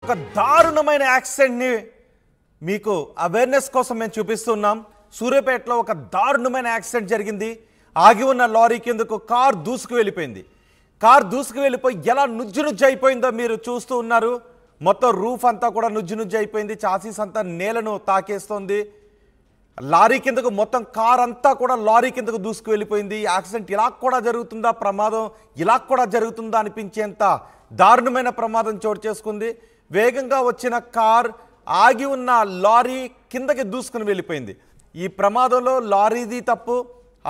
ఒక దారుణమైన యాక్సిడెంట్ని మీకు అవేర్నెస్ కోసం మేము చూపిస్తున్నాం. సూర్యాపేటలో ఒక దారుణమైన యాక్సిడెంట్ జరిగింది. ఆగి ఉన్న లారీ కిందకు కార్ దూసుకు వెళ్ళిపోయింది. కార్ దూసుకు వెళ్ళిపోయి ఎలా నుజ్జు అయిపోయిందో మీరు చూస్తూ ఉన్నారు. మొత్తం రూఫ్ అంతా కూడా నుజ్జు అయిపోయింది. చాసీస్ అంతా నేలను తాకేస్తోంది. లారీ కిందకు మొత్తం కార్ అంతా కూడా లారీ కిందకు దూసుకు వెళ్ళిపోయింది. యాక్సిడెంట్ ఇలా కూడా జరుగుతుందా, ప్రమాదం ఇలా కూడా జరుగుతుందా అనిపించేంత దారుణమైన ప్రమాదం చోటు చేసుకుంది. వేగంగా వచ్చిన కార్ ఆగి ఉన్న లారీ కిందకి దూసుకుని వెళ్ళిపోయింది. ఈ ప్రమాదంలో లారీది తప్పు,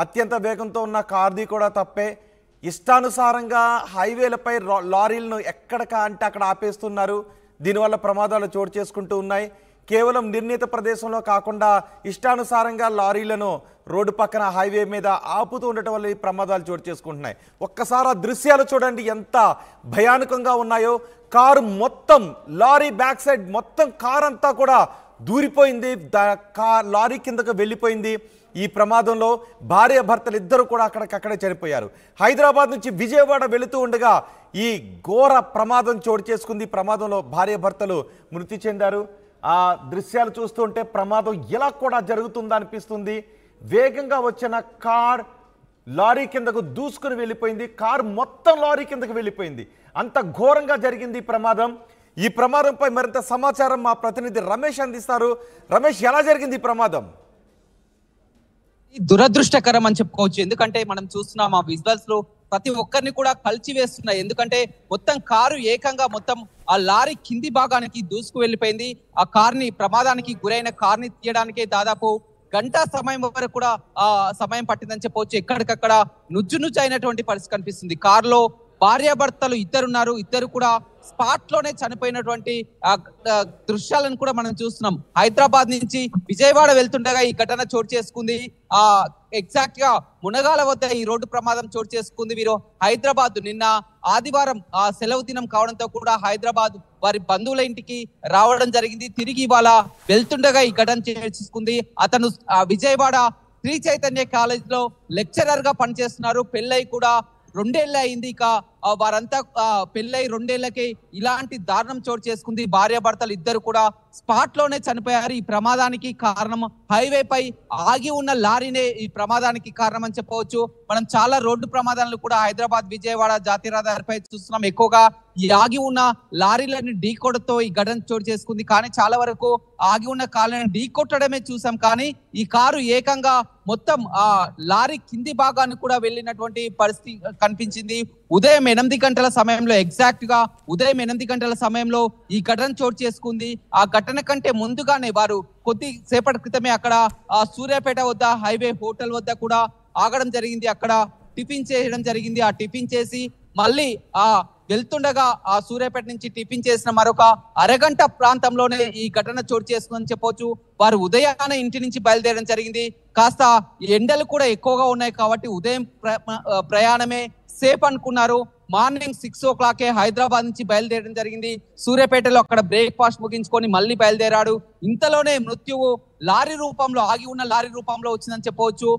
అత్యంత వేగంతో ఉన్న కార్ది కూడా తప్పే. ఇష్టానుసారంగా హైవేలపై లారీలను ఎక్కడిక అంటే అక్కడ ఆపేస్తున్నారు. దీనివల్ల ప్రమాదాలు చోటు చేసుకుంటూ ఉన్నాయి. కేవలం నిర్ణీత ప్రదేశంలో కాకుండా ఇష్టానుసారంగా లారీలను రోడ్డు పక్కన హైవే మీద ఆపుతూ ఉండటం వల్ల ఈ ప్రమాదాలు చోటు చేసుకుంటున్నాయి. ఒక్కసారి ఆ దృశ్యాలు చూడండి, ఎంత భయానకంగా ఉన్నాయో. కారు మొత్తం, లారీ బ్యాక్ సైడ్ మొత్తం కార్ అంతా కూడా దూరిపోయింది, లారీ కిందకు వెళ్ళిపోయింది. ఈ ప్రమాదంలో భార్య భర్తలు ఇద్దరు కూడా అక్కడికక్కడే చనిపోయారు. హైదరాబాద్ నుంచి విజయవాడ వెళుతూ ఉండగా ఈ ఘోర ప్రమాదం చోటు చేసుకుంది. ప్రమాదంలో భార్య భర్తలు మృతి చెందారు. ఆ దృశ్యాలు చూస్తుంటే ప్రమాదం ఇలా కూడా జరుగుతుందా అనిపిస్తుంది. వేగంగా వచ్చిన కార్ లారీ కిందకు దూసుకుని వెళ్ళిపోయింది. కార్ మొత్తం లారీ కిందకు వెళ్ళిపోయింది. అంత ఘోరంగా జరిగింది ఈ ప్రమాదం. ఈ ప్రమాదంపై మరింత సమాచారం మా ప్రతినిధి రమేష్ అందిస్తారు. రమేష్, ఎలా జరిగింది ఈ ప్రమాదం? దురదృష్టకరం అని చెప్పుకోవచ్చు. ఎందుకంటే మనం చూస్తున్నాం ఆ విజువల్స్ లో ప్రతి ఒక్కరిని కూడా కలిచివేస్తున్నాయి. ఎందుకంటే మొత్తం కారు ఏకంగా మొత్తం ఆ లారీ కింది భాగానికి దూసుకు వెళ్ళిపోయింది. ఆ కార్ని, ప్రమాదానికి గురైన కార్ని తీయడానికే దాదాపు గంట సమయం వరకు కూడా సమయం పట్టిందని చెప్పవచ్చు. ఎక్కడికక్కడ నుజ్జు అయినటువంటి పరిస్థితి కనిపిస్తుంది. కారులో భార్యాభర్తలు ఇద్దరున్నారు. ఇద్దరు కూడా స్పాట్ లోనే చనిపోయినటువంటి దృశ్యాలను కూడా మనం చూస్తున్నాం. హైదరాబాద్ నుంచి విజయవాడ వెళ్తుండగా ఈ ఘటన చోటు చేసుకుంది. ఎగ్జాక్ట్ గా మునగాల వద్ద ఈ రోడ్డు ప్రమాదం చోటు చేసుకుంది. వీరు హైదరాబాద్ నిన్న ఆదివారం సెలవు దినం కావడంతో కూడా హైదరాబాద్ వారి బంధువుల ఇంటికి రావడం జరిగింది. తిరిగి ఇవాళ వెళ్తుండగా ఈ ఘటన చేసుకుంది. అతను విజయవాడ శ్రీ చైతన్య కాలేజ్ లో లెక్చరర్ గా పనిచేస్తున్నారు. పెళ్ళై కూడా 2 ఏళ్ళు అయింది. ఇక వారంతా పెళ్ళై 2 ఏళ్లకే ఇలాంటి దారుణం చోటు చేసుకుంది. భార్యాభర్తలు ఇద్దరు కూడా స్పాట్ లోనే చనిపోయారు. ఈ ప్రమాదానికి కారణం హైవేపై ఆగి ఉన్న లారీనే ఈ ప్రమాదానికి కారణం అని చెప్పవచ్చు. మనం చాలా రోడ్డు ప్రమాదాలను కూడా హైదరాబాద్ విజయవాడ జాతీయ రహదారిపై చూస్తున్నాం. ఎక్కువగా ఈ ఆగి ఉన్న లారీలని ఢీకొడతో ఈ ఘటన చోటు చేసుకుంది. కానీ చాలా వరకు ఆగి ఉన్న కార్లను ఢీకొట్టడమే చూసాం. కానీ ఈ కారు ఏకంగా మొత్తం లారీ కింది భాగాన్ని కూడా వెళ్ళినటువంటి పరిస్థితి కనిపించింది. ఉదయం 8 గంటల సమయంలో, ఎగ్జాక్ట్ గా ఉదయం 8 గంటల సమయంలో ఈ ఘటన చోటు చేసుకుంది. ఆ ఘటన కంటే ముందుగానే వారు కొద్ది సేపటి క్రితమే అక్కడ సూర్యాపేట వద్ద హైవే హోటల్ వద్ద కూడా ఆగడం జరిగింది. అక్కడ టిఫిన్ చేయడం జరిగింది. ఆ టిఫిన్ చేసి మళ్ళీ వెళ్తుండగా ఆ సూర్యాపేట నుంచి టిఫిన్ చేసిన మరొక అరగంట ప్రాంతంలోనే ఈ ఘటన చోటు చేసుకుందని చెప్పొచ్చు. వారు ఉదయాన్నే ఇంటి నుంచి బయలుదేరడం జరిగింది. కాస్త ఎండలు కూడా ఎక్కువగా ఉన్నాయి కాబట్టి ఉదయం ప్రయాణమే సేఫ్ అనుకున్నారు. మార్నింగ్ 6 o'clock హైదరాబాద్ నుంచి బయలుదేరడం జరిగింది. సూర్యాపేటలో అక్కడ బ్రేక్ఫాస్ట్ ముగించుకొని మళ్ళీ బయలుదేరాడు. ఇంతలోనే మృత్యువు లారీ రూపంలో, ఆగి ఉన్న లారీ రూపంలో వచ్చిందని చెప్పవచ్చు.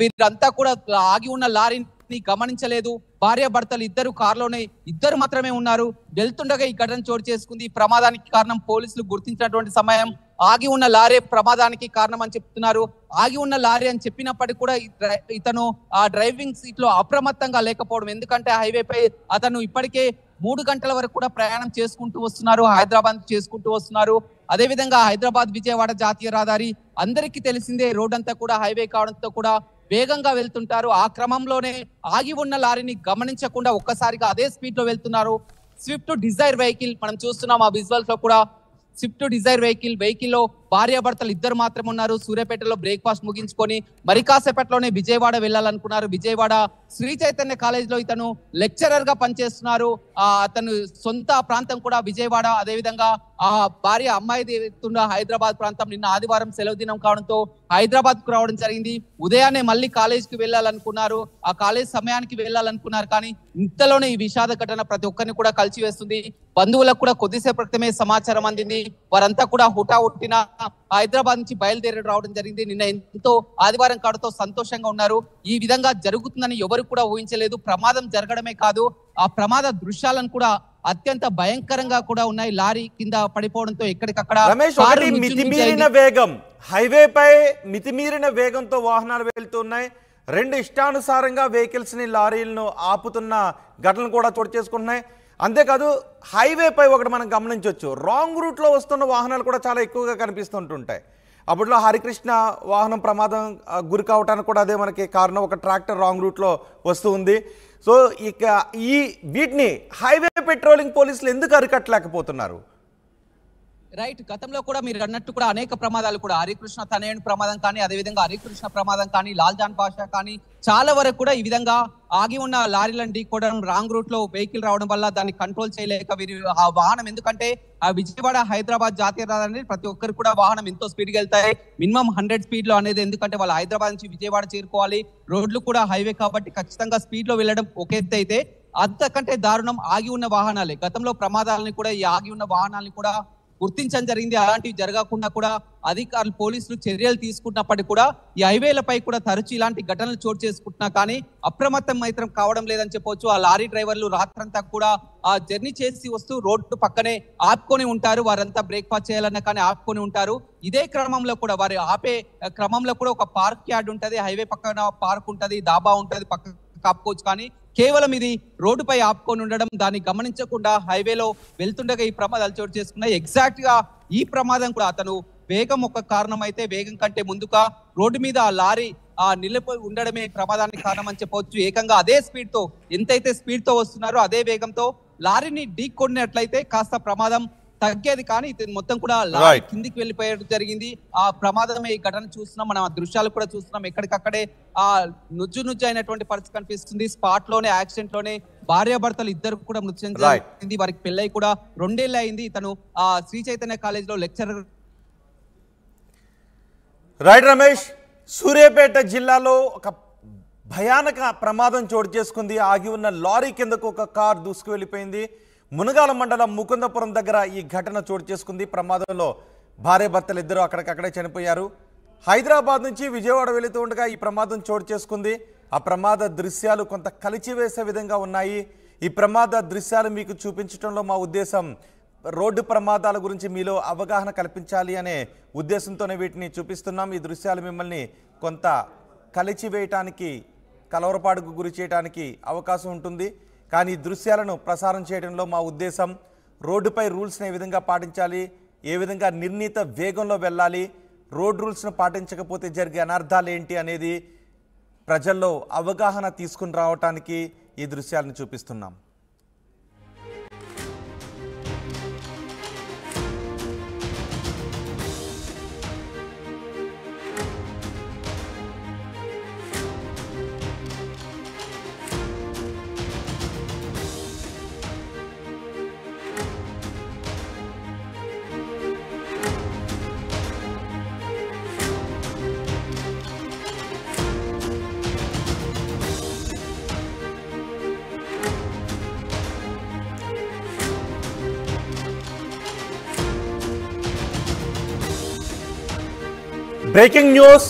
వీరంతా కూడా ఆగి ఉన్న లారీని గమనించలేదు. భార్యాభర్తలు ఇద్దరు కారులోనే ఇద్దరు మాత్రమే ఉన్నారు. వెళ్తుండగా ఈ ఘటన చోటు చేసుకుంది. ఈ ప్రమాదానికి కారణం పోలీసులు గుర్తించినటువంటి సమయం ఆగి ఉన్న లారీ ప్రమాదానికి కారణం అని చెప్తున్నారు. ఆగి ఉన్న లారీ అని చెప్పినప్పటికీ కూడా ఇతను ఆ డ్రైవింగ్ సీట్ లో అప్రమత్తంగా లేకపోవడం. ఎందుకంటే హైవేపై అతను ఇప్పటికే 3 గంటల వరకు కూడా ప్రయాణం చేసుకుంటూ వస్తున్నారు. హైదరాబాద్ చేసుకుంటూ వస్తున్నారు. అదే విధంగా హైదరాబాద్ విజయవాడ జాతీయ రహదారి అందరికీ తెలిసిందే. రోడ్ అంతా కూడా హైవే కావడంతో కూడా వేగంగా వెళ్తుంటారు. ఆ క్రమంలోనే ఆగి ఉన్న లారీని గమనించకుండా ఒక్కసారిగా అదే స్పీడ్ లో వెళ్తున్నారు. స్విఫ్ట్ డిజైర్ వెహికల్ మనం చూస్తున్నాం ఆ విజువల్స్ లో కూడా. స్విఫ్ట్ డిజైర్ వెహికల్లో భార్యాభర్తలు ఇద్దరు మాత్రం ఉన్నారు. సూర్యాపేటలో బ్రేక్ఫాస్ట్ ముగించుకొని మరి కాసేపట్లోనే విజయవాడ వెళ్ళాలనుకున్నారు. విజయవాడ శ్రీ చైతన్య కాలేజ్ లో ఇతను లెక్చరర్ గా పనిచేస్తున్నారు. అతను సొంత ప్రాంతం కూడా విజయవాడ. అదేవిధంగా భార్య అమ్మాయి హైదరాబాద్ ప్రాంతం. నిన్న ఆదివారం సెలవు దినం కావడంతో హైదరాబాద్ కు రావడం జరిగింది. ఉదయాన్నే మళ్ళీ కాలేజ్ కి వెళ్ళాలనుకున్నారు. ఆ కాలేజ్ సమయానికి వెళ్ళాలనుకున్నారు. కానీ ఇంతలోనే ఈ విషాద ఘటన ప్రతి ఒక్కరిని కూడా కలిసివేస్తుంది. బంధువులకు కూడా కొద్దిసేపు క్రితమే సమాచారం అందింది. వారంతా కూడా హుటాహుట్టిన హైదరాబాద్ నుంచి బయలుదేరి రావడం జరిగింది. నిన్న ఎంతో ఆదివారం కావడంతో సంతోషంగా ఉన్నారు. ఈ విధంగా జరుగుతుందని ఎవరు కూడా ఊహించలేదు. ప్రమాదం జరగడమే కాదు, ఆ ప్రమాద దృశ్యాలను కూడా అత్యంత భయంకరంగా కూడా ఉన్నాయి. లారీ కింద పడిపోవడంతో ఎక్కడికక్కడ రమేష్, ఒకటి మితిమీరిన వేగం, హైవేపై మితిమీరిన వేగంతో వాహనాలు వెళ్తున్నాయి. రెండు ఇష్టానుసారంగా వెహికల్స్ ని లారీలను ఆపుతున్న ఘటనలు కూడా చోటు చేసుకుంటున్నాయి. అంతేకాదు హైవేపై ఒకటి మనం గమనించవచ్చు, రాంగ్ రూట్లో వస్తున్న వాహనాలు కూడా చాలా ఎక్కువగా కనిపిస్తుంటుంటాయి. అప్పట్లో హరికృష్ణ వాహనం ప్రమాదం గురి కావడానికి కూడా అదే మనకి కారణం. ఒక ట్రాక్టర్ రాంగ్ రూట్లో వస్తూ ఉంది. సో ఇక వీటిని హైవే పెట్రోలింగ్ పోలీసులు ఎందుకు అరికట్టలేకపోతున్నారు? రైట్, గతంలో కూడా మీరు అన్నట్టు కూడా అనేక ప్రమాదాలు కూడా హరికృష్ణ తనయుని ప్రమాదం కానీ, అదేవిధంగా హరికృష్ణ ప్రమాదం కానీ, లాల్జాన్ పాషా కానీ చాలా వరకు కూడా ఈ విధంగా ఆగి ఉన్న లారీలను ఢీకొనడం, రాంగ్ రూట్ లో వెహికల్ రావడం వల్ల దాన్ని కంట్రోల్ చేయలేక వీరు ఆ వాహనం, ఎందుకంటే ఆ విజయవాడ హైదరాబాద్ జాతీయ రహదారి ప్రతి ఒక్కరు కూడా వాహనం ఎంతో స్పీడ్ గా వెళ్తాయి, మినిమం 100 స్పీడ్ లో అనేది. ఎందుకంటే వాళ్ళు హైదరాబాద్ నుంచి విజయవాడ చేరుకోవాలి, రోడ్లు కూడా హైవే కాబట్టి ఖచ్చితంగా స్పీడ్ లో వెళ్ళడం ఒక ఎత్తు అయితే, అంతకంటే దారుణం ఆగి ఉన్న వాహనాలే. గతంలో ప్రమాదాలని కూడా ఈ ఆగి ఉన్న వాహనాలని కూడా గుర్తించడం జరిగింది. అలాంటివి జరగకుండా కూడా అధికారులు పోలీసులు చర్యలు తీసుకున్నప్పటికీ కూడా ఈ హైవేలపై కూడా తరచు ఇలాంటి ఘటనలు చోటు చేసుకుంటున్నా కానీ అప్రమత్తం మాత్రం కావడం లేదని చెప్పొచ్చు. ఆ లారీ డ్రైవర్లు రాత్రంతా కూడా ఆ జర్నీ చేసి వస్తూ రోడ్డు పక్కనే ఆపుకొని ఉంటారు. వారంతా బ్రేక్ఫాస్ట్ చేయాలన్నా కానీ ఆపుకొని ఉంటారు. ఇదే క్రమంలో కూడా వారు ఆపే క్రమంలో కూడా ఒక పార్క్ యార్డ్ ఉంటది, హైవే పక్కన పార్క్ ఉంటది, దాబా ఉంటది, పక్క ఆపుకోవచ్చు. కానీ కేవలం ఇది రోడ్డుపై ఆపుకొని ఉండడం, దాన్ని గమనించకుండా హైవేలో వెళ్తుండగా ఈ ప్రమాదాలు చోటు చేసుకున్నాయి. ఎగ్జాక్ట్ గా ఈ ప్రమాదం కూడా అతను వేగం ఒక కారణం అయితే, వేగం కంటే ముందుగా రోడ్డు మీద ఆ లారీ నిలిపి ఉండడమే ప్రమాదానికి కారణం అని చెప్పవచ్చు. ఏకంగా అదే స్పీడ్ తో, ఎంతైతే స్పీడ్ తో వస్తున్నారో అదే వేగంతో లారీని ఢీకొన్నట్లయితే కాస్త ప్రమాదం తగ్గేది. కానీ ఇది మొత్తం కూడా లారీ కిందికి వెళ్ళిపోయేది జరిగింది. ఆ ప్రమాదమే ఈ ఘటన చూస్తున్నాం, మనం ఆ దృశ్యాలు కూడా చూస్తున్నాం. ఎక్కడికక్కడే ఆ నుజ్జు అయినటువంటి పరిస్థితి కనిపిస్తుంది. స్పాట్ లోనే, యాక్సిడెంట్ లోనే భార్యాభర్తలు ఇద్దరు కూడా మృతి చెందింది. వారికి పెళ్ళై కూడా 2 ఏళ్ళు అయింది. తను ఆ శ్రీ చైతన్య కాలేజ్ లో లెక్చరర్. రైట్ రమేష్, సూర్యాపేట జిల్లాలో ఒక భయానక ప్రమాదం చోటు చేసుకుంది. ఆగి ఉన్న లారీ కిందకు ఒక కార్ దూసుకు వెళ్ళిపోయింది. మునగాల మండలం ముకుందపురం దగ్గర ఈ ఘటన చోటు చేసుకుంది. ప్రమాదంలో భార్యాభర్తలు ఇద్దరు అక్కడికక్కడే చనిపోయారు. హైదరాబాద్ నుంచి విజయవాడ వెళుతూ ఉండగా ఈ ప్రమాదం చోటు చేసుకుంది. ఆ ప్రమాద దృశ్యాలు కొంత కలిచివేసే విధంగా ఉన్నాయి. ఈ ప్రమాద దృశ్యాలు మీకు చూపించడంలో మా ఉద్దేశం రోడ్డు ప్రమాదాల గురించి మీలో అవగాహన కల్పించాలి అనే ఉద్దేశంతోనే వీటిని చూపిస్తున్నాం. ఈ దృశ్యాలు మిమ్మల్ని కొంత కలిచివేయటానికి, కలవరపాటుకు గురి చేయడానికి అవకాశం ఉంటుంది. కానీ ఈ దృశ్యాలను ప్రసారం చేయడంలో మా ఉద్దేశం రోడ్డుపై రూల్స్ని ఏ విధంగా పాటించాలి, ఏ విధంగా నిర్ణీత వేగంలో వెళ్ళాలి, రోడ్ రూల్స్ను పాటించకపోతే జరిగే అనర్థాలు ఏంటి అనేది ప్రజల్లో అవగాహన తీసుకుని రావటానికి ఈ దృశ్యాలను చూపిస్తున్నాం. Breaking news.